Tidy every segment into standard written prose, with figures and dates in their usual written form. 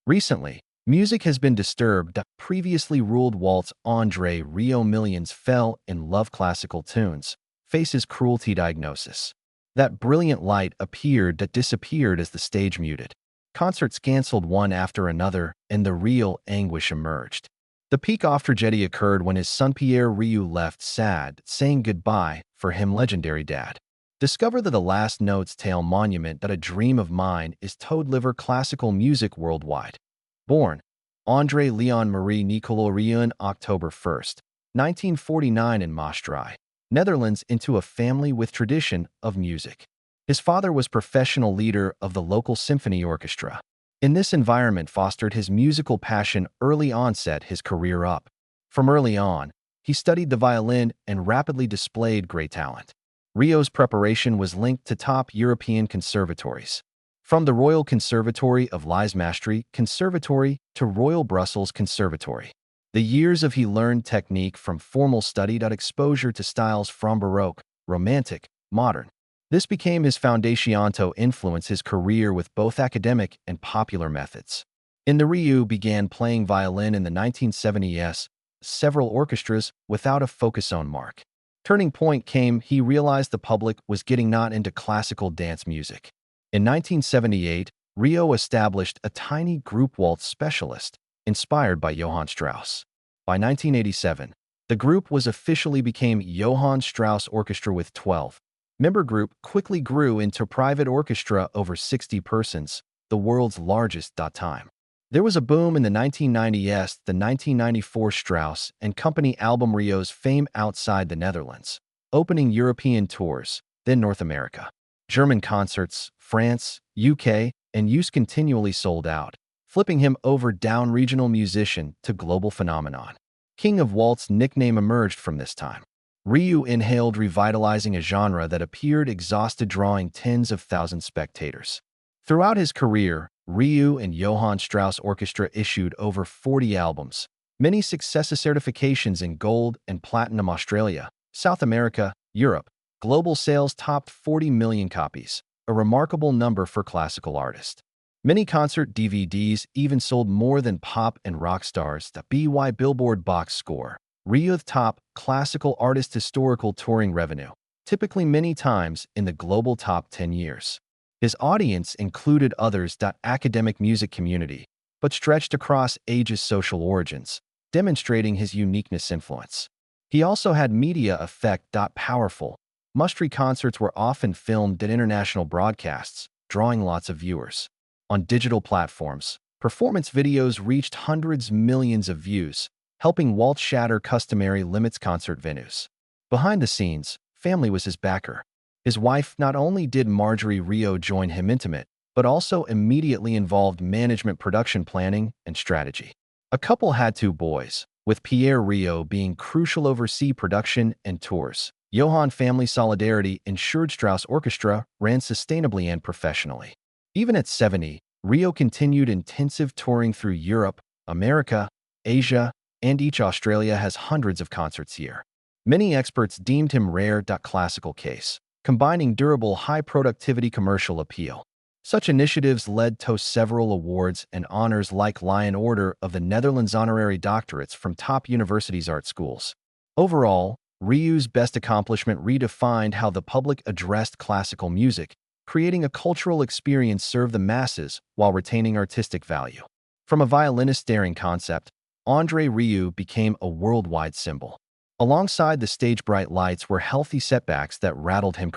Recently, music has been disturbed. Previously ruled waltz André Rieu millions fell in love classical tunes, faces cruelty diagnosis. That brilliant light appeared that disappeared as the stage muted. Concerts cancelled one after another, and the real anguish emerged. The peak of tragedy occurred when his son Pierre Rieu left sad, saying goodbye for him legendary dad. Discover that the last notes tale monument that a dream of mine is Toad Liver classical music worldwide. Born André Leon Marie Nicolo Rieu October 1st, 1949 in Maastricht, Netherlands into a family with tradition of music. His father was professional leader of the local symphony orchestra. In this environment fostered his musical passion early onset his career up. From early on, he studied the violin and rapidly displayed great talent. Rieu's preparation was linked to top European conservatories. From the Royal Conservatory of Lies Maastricht Conservatory to Royal Brussels Conservatory. The years of he learned technique from formal study got exposure to styles from Baroque, Romantic, Modern. This became his foundation to influence his career with both academic and popular methods. In the Rieu began playing violin in the 1970s, several orchestras without a focus on mark. Turning point came he realized the public was getting not into classical dance music. In 1978, Rieu established a tiny group waltz specialist, inspired by Johann Strauss. By 1987, the group was officially became Johann Strauss Orchestra with 12. Member group quickly grew into private orchestra over 60 persons, the world's largest time. There was a boom in the 1990s, the 1994 Strauss and Company album Rieu's fame outside the Netherlands, opening European tours, then North America. German concerts, France, UK, and US continually sold out, flipping him over down regional musician to global phenomenon. King of Waltz nickname emerged from this time. Rieu inhaled revitalizing a genre that appeared exhausted drawing tens of thousands spectators. Throughout his career, Rieu and Johann Strauss Orchestra issued over 40 albums, many success certifications in gold and platinum Australia, South America, Europe. Global sales topped 40 million copies, a remarkable number for classical artists. Many concert DVDs even sold more than pop and rock stars. The BY Billboard box score. Rieu's top classical artist historical touring revenue, typically many times in the global top 10 years. His audience included others. Academic music community, but stretched across ages social origins, demonstrating his uniqueness influence. He also had media effect. Powerful. Must-see concerts were often filmed at international broadcasts, drawing lots of viewers. On digital platforms, performance videos reached hundreds millions of views, helping Walt shatter customary limits concert venues. Behind the scenes, family was his backer. His wife not only did Marjorie Rieu join him intimate, but also immediately involved management production planning and strategy. A couple had two boys, with Pierre Rieu being crucial oversee production and tours. Johann family solidarity ensured Strauss Orchestra ran sustainably and professionally. Even at 70, Rieu continued intensive touring through Europe, America, Asia, and each Australia has hundreds of concerts a year. Many experts deemed him rare. Classical case, combining durable high-productivity commercial appeal. Such initiatives led to several awards and honors like Lion Order of the Netherlands honorary doctorates from top universities art schools. Overall, Rieu's best accomplishment redefined how the public addressed classical music, creating a cultural experience served the masses while retaining artistic value. From a violinist daring concept, André Rieu became a worldwide symbol. Alongside the stage bright lights were healthy setbacks that rattled him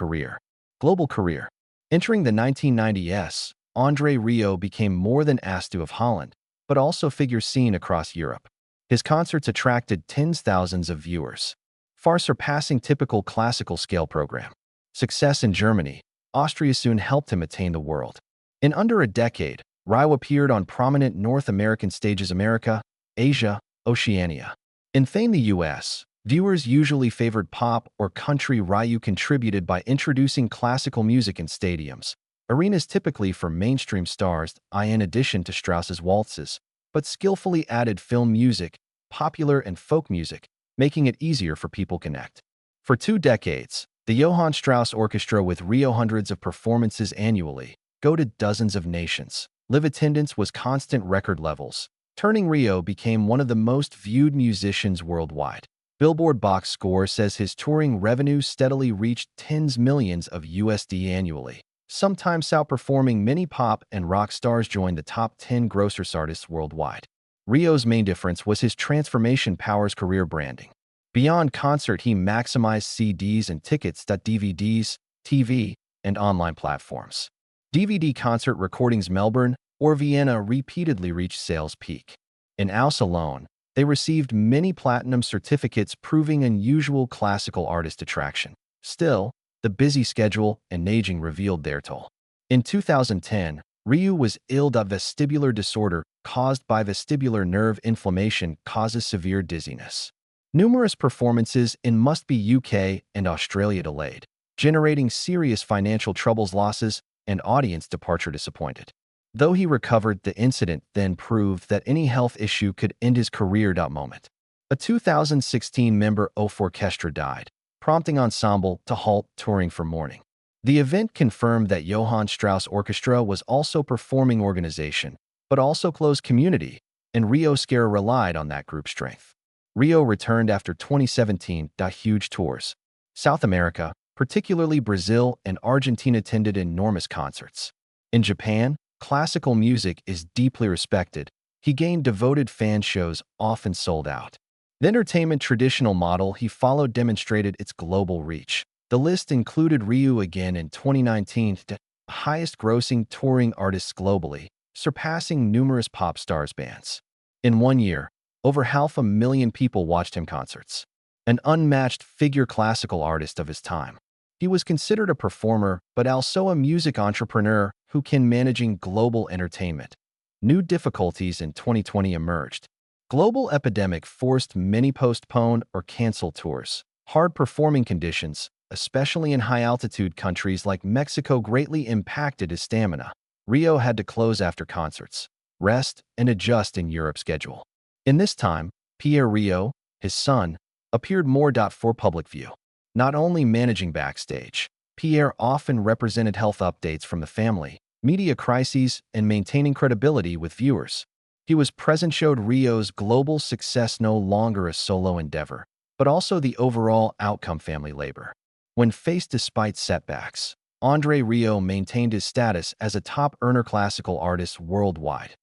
global career. Entering the 1990s, André Rieu became more than Astu of Holland, but also figure seen across Europe. His concerts attracted tens of thousands of viewers, far surpassing typical classical scale program. Success in Germany, Austria soon helped him attain the world. In under a decade, Rieu appeared on prominent North American stages America, Asia, Oceania. In the US, viewers usually favored pop or country. Rieu contributed by introducing classical music in stadiums, arenas typically for mainstream stars, in addition to Strauss's waltzes, but skillfully added film music, popular and folk music, making it easier for people connect. For 2 decades, the Johann Strauss Orchestra with Rieu hundreds of performances annually, go to dozens of nations. Live attendance was constant record levels, turning Rieu became one of the most viewed musicians worldwide. Billboard box score says his touring revenue steadily reached tens millions of USD annually, sometimes outperforming many pop and rock stars joined the top 10 grossest artists worldwide. Rieu's main difference was his transformation powers career branding. Beyond concert, he maximized CDs and tickets to DVDs, TV, and online platforms. DVD concert recordings Melbourne or Vienna repeatedly reached sales peak. In Aus alone, they received many platinum certificates proving unusual classical artist attraction. Still, the busy schedule and aging revealed their toll. In 2010, Rieu was ill. Vestibular disorder caused by vestibular nerve inflammation causes severe dizziness. Numerous performances in Must Be UK and Australia delayed, generating serious financial troubles, losses, and audience departure disappointed. Though he recovered, the incident then proved that any health issue could end his career. Moment. A 2016 member of Orchestra died, prompting Ensemble to halt touring for mourning. The event confirmed that Johann Strauss Orchestra was also performing organization, but also closed community, and Rieu Scare relied on that group strength. Rieu returned after 2017. Huge tours. South America, particularly Brazil and Argentina, attended enormous concerts. In Japan, classical music is deeply respected. He gained devoted fan shows often sold out. The entertainment traditional model he followed demonstrated its global reach. The list included Rieu again in 2019, the highest-grossing touring artists globally, surpassing numerous pop stars bands. In 1 year, over 500,000 people watched him concerts. An unmatched figure classical artist of his time. He was considered a performer, but also a music entrepreneur who can managing global entertainment. New difficulties in 2020 emerged. Global epidemic forced many postpone or cancel tours. Hard performing conditions, especially in high-altitude countries like Mexico, greatly impacted his stamina. Rieu had to close after concerts, rest, and adjust in Europe's schedule. In this time, Pierre Rieu, his son, appeared more for public view. Not only managing backstage, Pierre often represented health updates from the family, media crises, and maintaining credibility with viewers. He was present, showed Rieu's global success no longer a solo endeavor, but also the overall outcome family labor. When faced despite setbacks, André Rieu maintained his status as a top earner classical artist worldwide.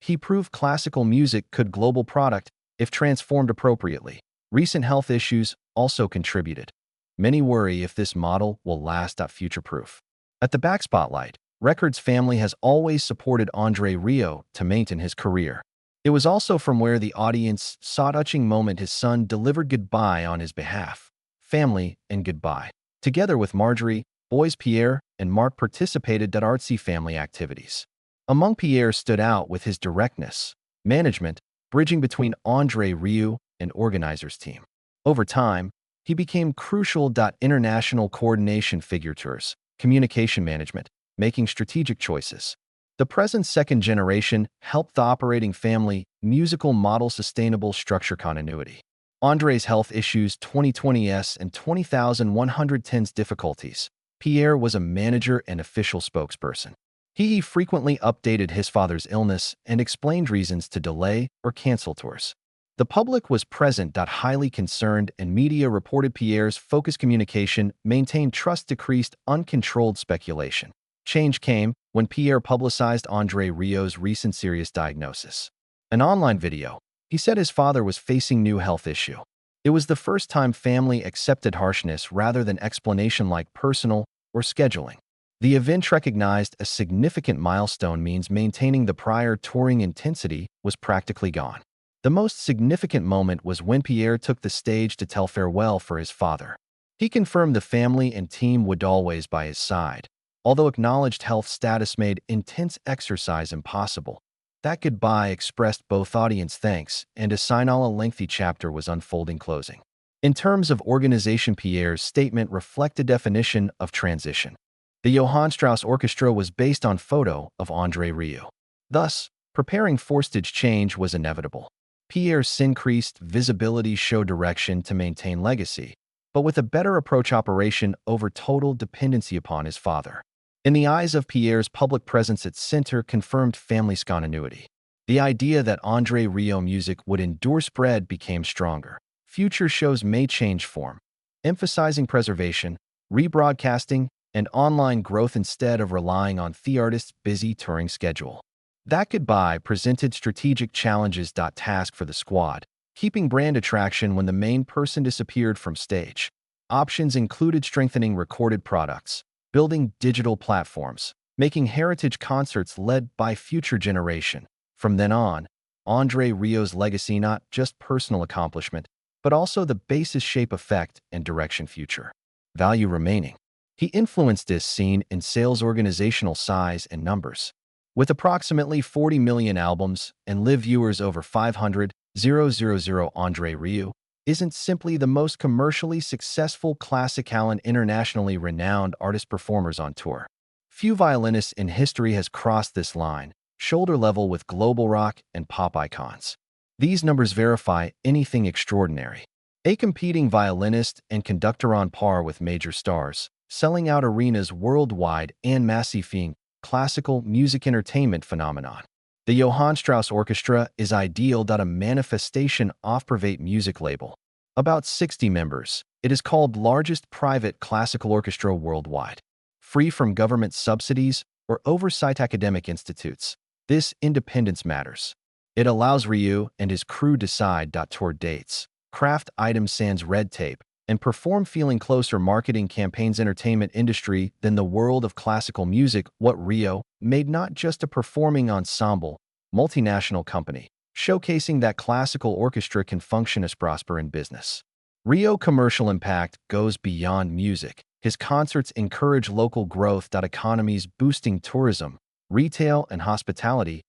He proved classical music could global product if transformed appropriately. Recent health issues also contributed. Many worry if this model will last. Future-proof. At the back spotlight, Records family has always supported André Rieu to maintain his career. It was also from where the audience saw a touching moment his son delivered goodbye on his behalf. Family and goodbye. Together with Marjorie, boys Pierre and Mark participated at artsy family activities. Among Pierre stood out with his directness, management, bridging between André Rieu and organizers team. Over time, he became crucial. International coordination figure tours, communication management, making strategic choices. The present second generation helped the operating family musical model sustainable structure continuity. André's health issues 2020s and 20,110's difficulties. Pierre was a manager and official spokesperson. He frequently updated his father's illness and explained reasons to delay or cancel tours. The public was present. Highly concerned, and media reported Pierre's focused communication maintained trust, decreased uncontrolled speculation. Change came when Pierre publicized André Rieu's recent serious diagnosis. An online video, he said his father was facing new health issue. It was the first time family accepted harshness rather than explanation like personal or scheduling. The event recognized a significant milestone means maintaining the prior touring intensity was practically gone. The most significant moment was when Pierre took the stage to tell farewell for his father. He confirmed the family and team would always by his side, although acknowledged health status made intense exercise impossible. That goodbye expressed both audience thanks and a sign a lengthy chapter was unfolding closing. In terms of organization, Pierre's statement reflected definition of transition. The Johann Strauss Orchestra was based on photo of André Rieu. Thus, preparing for stage change was inevitable. Pierre's increased visibility showed direction to maintain legacy, but with a better approach operation over total dependency upon his father. In the eyes of Pierre's public presence at Center confirmed family's continuity. The idea that André Rieu music would endure spread became stronger. Future shows may change form, emphasizing preservation, rebroadcasting, and online growth instead of relying on the artist's busy touring schedule. That goodbye presented strategic challenges. Task for the squad, keeping brand attraction when the main person disappeared from stage. Options included strengthening recorded products, building digital platforms, making heritage concerts led by future generation. From then on, André Rieu's legacy not just personal accomplishment, but also the basis shape effect and direction future. Value remaining. He influenced this scene in sales organizational size and numbers. With approximately 40 million albums and live viewers over 500,000, André Rieu isn't simply the most commercially successful classical and internationally renowned artist-performers on tour. Few violinists in history has crossed this line, shoulder level with global rock and pop icons. These numbers verify anything extraordinary. A competing violinist and conductor on par with major stars, selling out arenas worldwide and massifying classical music entertainment phenomenon. The Johann Strauss Orchestra is ideal. A manifestation of private music label. About 60 members, it is called largest private classical orchestra worldwide. Free from government subsidies or oversight academic institutes. This independence matters. It allows Rieu and his crew decide tour dates, craft items sans red tape, and perform feeling closer marketing campaigns entertainment industry than the world of classical music. What Rieu made not just a performing ensemble, multinational company, showcasing that classical orchestra can function as prosper in business. Rieu commercial impact goes beyond music. His concerts encourage local growth. Economies boosting tourism, retail, and hospitality.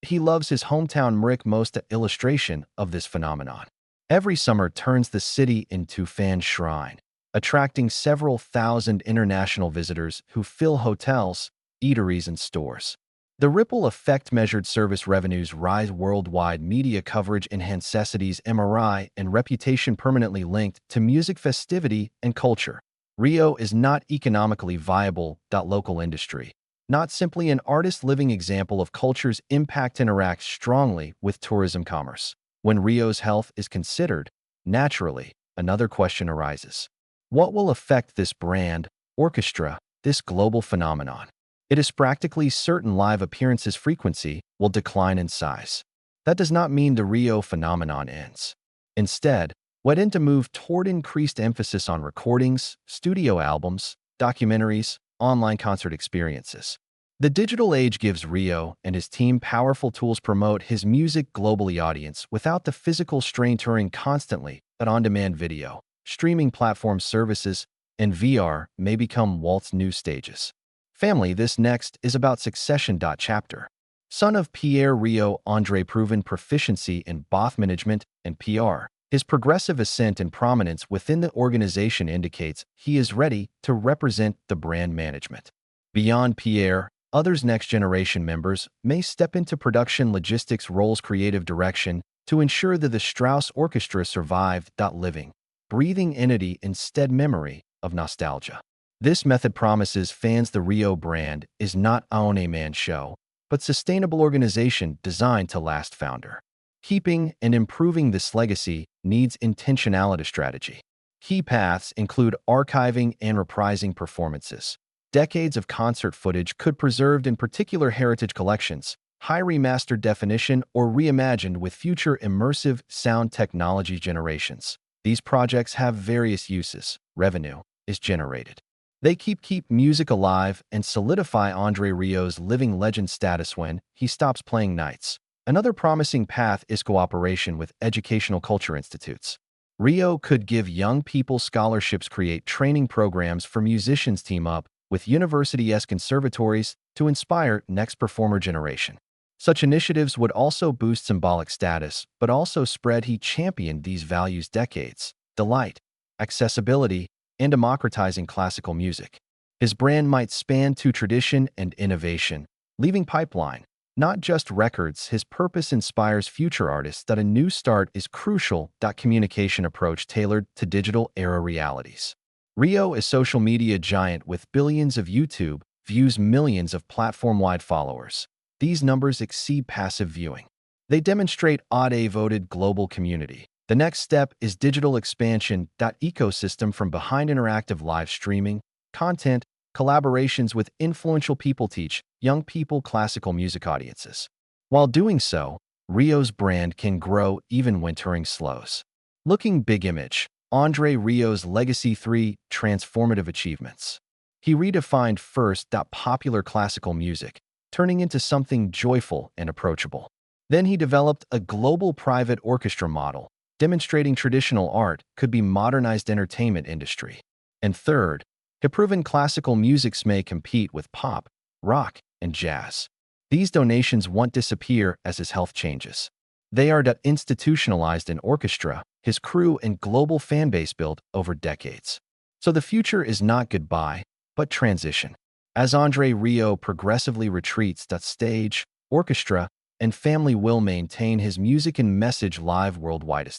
He loves his hometown Mric most illustration of this phenomenon. Every summer turns the city into fan shrine, attracting several thousand international visitors who fill hotels, eateries, and stores. The ripple effect measured service revenues rise worldwide media coverage enhance cities MRI and reputation permanently linked to music festivity and culture. Rieu is not economically viable. Local industry. Not simply an artist living example of culture's impact interacts strongly with tourism commerce. When Rieu's health is considered, naturally, another question arises. What will affect this brand, orchestra, this global phenomenon? It is practically certain live appearances frequency will decline in size. That does not mean the Rieu phenomenon ends. Instead, what to move toward increased emphasis on recordings, studio albums, documentaries, online concert experiences. The digital age gives Rieu and his team powerful tools promote his music globally audience without the physical strain touring constantly. That on-demand video, streaming platform services, and VR may become Walt's new stages. Family. This next is about succession. Chapter. Son of Pierre Rieu, André proven proficiency in both management and PR. His progressive ascent and prominence within the organization indicates he is ready to represent the brand management. Beyond Pierre, others next-generation members may step into production logistics roles creative direction to ensure that the Strauss Orchestra survived. Living, breathing entity instead memory of nostalgia. This method promises fans the Rieu brand is not a one-man show, but sustainable organization designed to last. Founder. Keeping and improving this legacy needs intentionality strategy. Key paths include archiving and reprising performances. Decades of concert footage could preserved in particular heritage collections, high remastered definition, or reimagined with future immersive sound technology generations. These projects have various uses. Revenue is generated. They keep music alive and solidify André Rieu's living legend status when he stops playing nights. Another promising path is cooperation with educational culture institutes. Rieu could give young people scholarships, create training programs for musicians, team up with university-esque conservatories to inspire next performer generation. Such initiatives would also boost symbolic status, but also spread. He championed these values decades, delight, accessibility, and democratizing classical music. His brand might span to tradition and innovation, leaving pipeline, not just records. His purpose inspires future artists that a new start is crucial. Communication approach tailored to digital era realities. Rieu is social media giant with billions of YouTube, views millions of platform-wide followers. These numbers exceed passive viewing. They demonstrate voted global community. The next step is digital expansion. Ecosystem from behind interactive live streaming, content, collaborations with influential people teach young people classical music audiences. While doing so, Rio's brand can grow even when touring slows. Looking big image, André Rieu's Legacy 3 Transformative Achievements. He redefined first popular classical music, turning into something joyful and approachable. Then he developed a global private orchestra model, demonstrating traditional art could be modernized entertainment industry. And third, he proven classical musics may compete with pop, rock, and jazz. These donations won't disappear as his health changes. They are institutionalized in orchestra, his crew, and global fanbase built over decades. So the future is not goodbye, but transition. As André Rieu progressively retreats, stage, orchestra, and family will maintain his music and message live worldwide.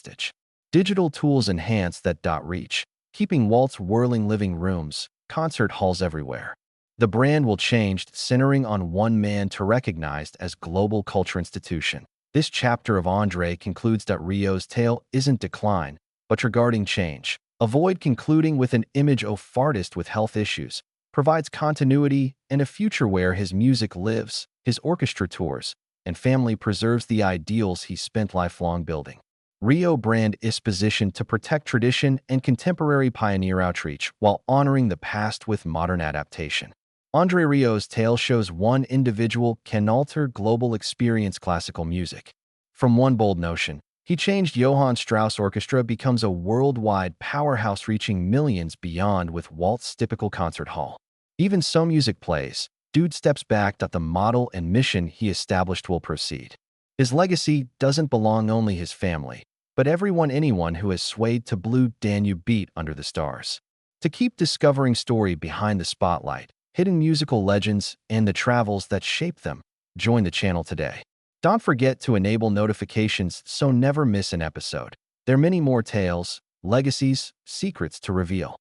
Digital tools enhance that reach, keeping waltz whirling living rooms, concert halls everywhere. The brand will change, centering on one man to recognized as global culture institution. This chapter of André concludes that Rieu's tale isn't decline, but regarding change. Avoid concluding with an image of artist with health issues, provides continuity and a future where his music lives, his orchestra tours, and family preserves the ideals he spent lifelong building. Rieu brand is positioned to protect tradition and contemporary pioneer outreach while honoring the past with modern adaptation. André Rieu's tale shows one individual can alter global experience classical music. From one bold notion, he changed Johann Strauss Orchestra becomes a worldwide powerhouse reaching millions beyond with waltz typical concert hall. Even so music plays, Dude steps back that the model and mission he established will proceed. His legacy doesn't belong only his family, but anyone who has swayed to Blue Danube beat under the stars. To keep discovering story behind the spotlight, hidden musical legends, and the travels that shape them, join the channel today. Don't forget to enable notifications so never miss an episode. There are many more tales, legacies, secrets to reveal.